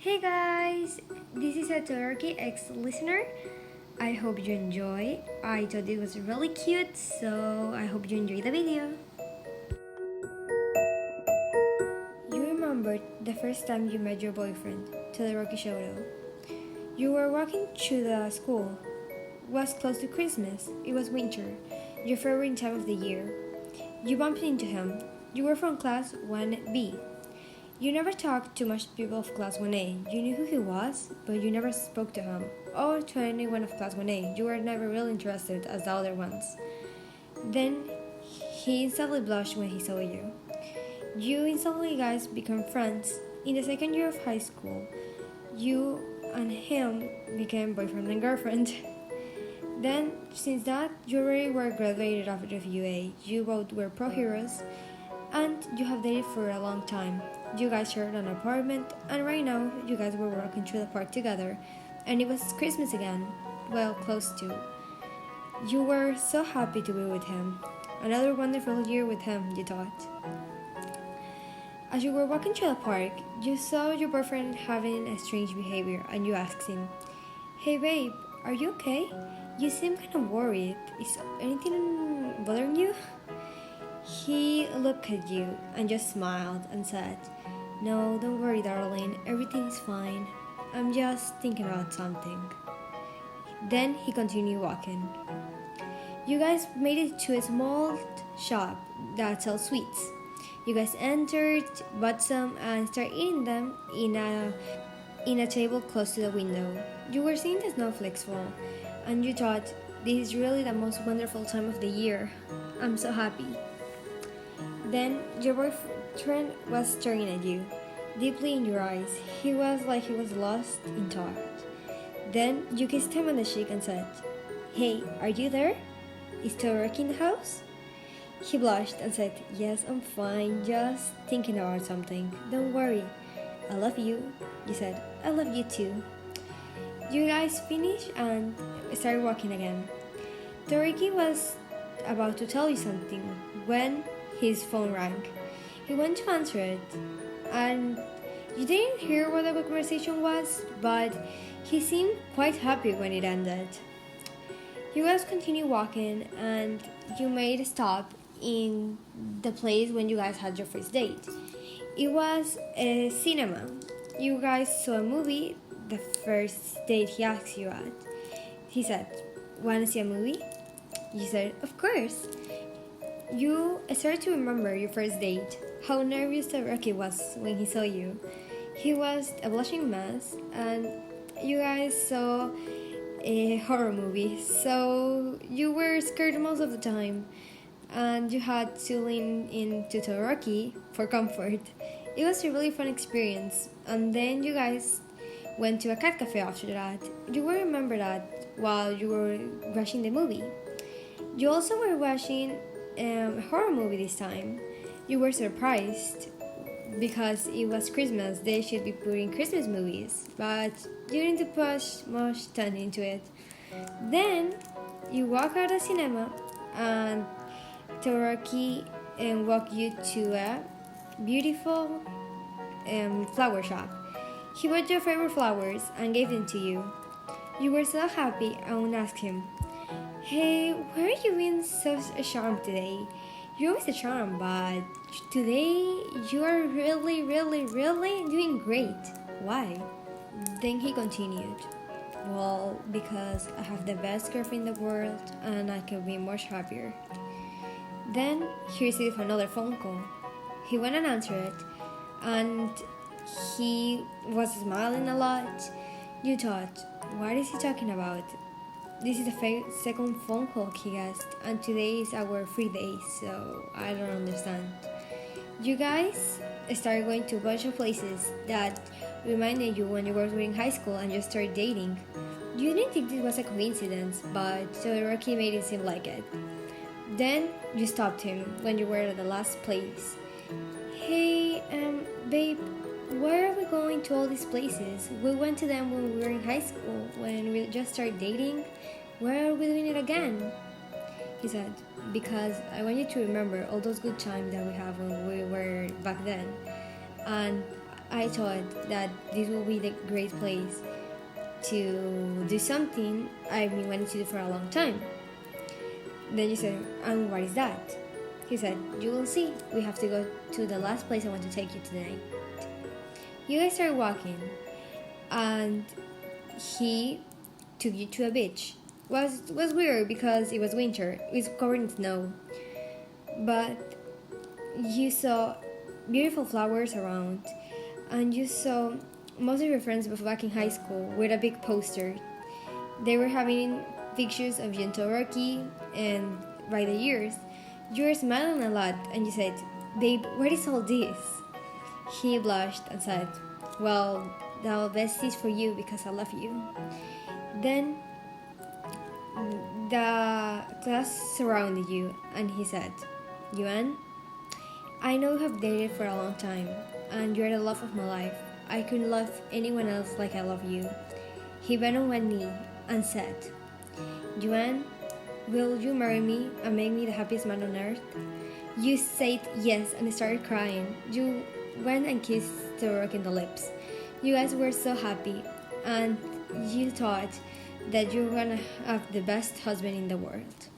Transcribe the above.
Hey guys, this is a todoroki ex listener. I hope you enjoy. I thought it was really cute, so I hope you enjoy the video. You remembered the first time you met your boyfriend, Todoroki Shoto. You were walking through the school. It was close to Christmas. It was winter, your favorite time of the year. You bumped into him. You were from class 1B. You never talked to much people of class 1A. You knew who he was, but you never spoke to him or to anyone of class 1A. You were never really interested as the other ones. Then he instantly blushed when he saw you. You instantly guys became friends. In the second year of high school, you and him became boyfriend and girlfriend. Then, since that, you already were graduated after the UA. You both were pro heroes, and you have dated for a long time. You guys shared an apartment, and right now, you guys were walking through the park together, and it was Christmas again. Well, close to. You were so happy to be with him. Another wonderful year with him, you thought. As you were walking through the park, you saw your boyfriend having a strange behavior, and you asked him, "Hey babe, are you okay? You seem kind of worried. Is anything bothering you?" He looked at you and just smiled and said, "No, don't worry, darling. Everything's fine. I'm just thinking about something." Then he continued walking. You guys made it to a small shop that sells sweets. You guys entered, bought some, and started eating them in a table close to the window. You were seeing the snowflakes fall, and you thought, "This is really the most wonderful time of the year. I'm so happy." Then your boyfriend was staring at you, deeply in your eyes. He was like he was lost in thought. Then you kissed him on the cheek and said, "Hey, are you there? Is Todoroki in the house?" He blushed and said, "Yes, I'm fine, just thinking about something. Don't worry. I love you." You said, "I love you too." You guys finished and started walking again. Todoroki was about to tell you something when his phone rang. He went to answer it, and you didn't hear what the conversation was, but he seemed quite happy when it ended. You guys continued walking, and you made a stop in the place when you guys had your first date. It was a cinema. You guys saw a movie the first date he asked you at. He said, "Wanna see a movie?" You said, "Of course." You started to remember your first date, how nervous Todoroki was when he saw you. He was a blushing mess, and you guys saw a horror movie, so you were scared most of the time, and you had to lean into Todoroki for comfort. It was a really fun experience, and then you guys went to a cat cafe after that. You will remember that while you were watching the movie. You also were watching a horror movie this time. You were surprised because it was Christmas. They should be putting Christmas movies, but you didn't put much time into it. Then you walk out of the cinema, and Todoroki walked you to a beautiful flower shop. He bought your favorite flowers and gave them to you. You were so happy and asked him, "Hey, why are you being so charmed today? You're always a charm, but today you are really, really, really doing great. Why?" Then he continued, "Well, because I have the best girlfriend in the world and I can be much happier." Then he received another phone call. He went and answered it, and he was smiling a lot. You thought, "What is he talking about? This is the second phone call he gets, and today is our free day, so I don't understand." You guys started going to a bunch of places that reminded you when you were in high school and you started dating. You didn't think this was a coincidence, but Todoroki made it seem like it. Then you stopped him when you were at the last place. "Hey, babe, why are we going to all these places? We went to them when we were in high school, when we just started dating. Why are we doing it again?" He said, "Because I want you to remember all those good times that we had when we were back then. And I thought that this will be the great place to do something I've been wanting to do for a long time. Then you said, and what is that? He said, you will see. We have to go to the last place I want to take you tonight. You guys started walking, and he took you to a beach. Was weird because it was winter. It was covered in snow, but you saw beautiful flowers around, and you saw most of your friends back in high school with a big poster. They were having pictures of you and todoroki, and by the years, you were smiling a lot, and you said, "Babe, what is all this?" He blushed and said, "Well, the best is for you because I love you." Then the class surrounded you, and he said, "Yuan, I know you have dated for a long time, and you're the love of my life. I couldn't love anyone else like I love you." He bent on one knee and said, "Yuan, will you marry me and make me the happiest man on earth?" You said yes and started crying. You went and kissed Todoroki on the lips. You guys were so happy, and you thought that you were gonna have the best husband in the world.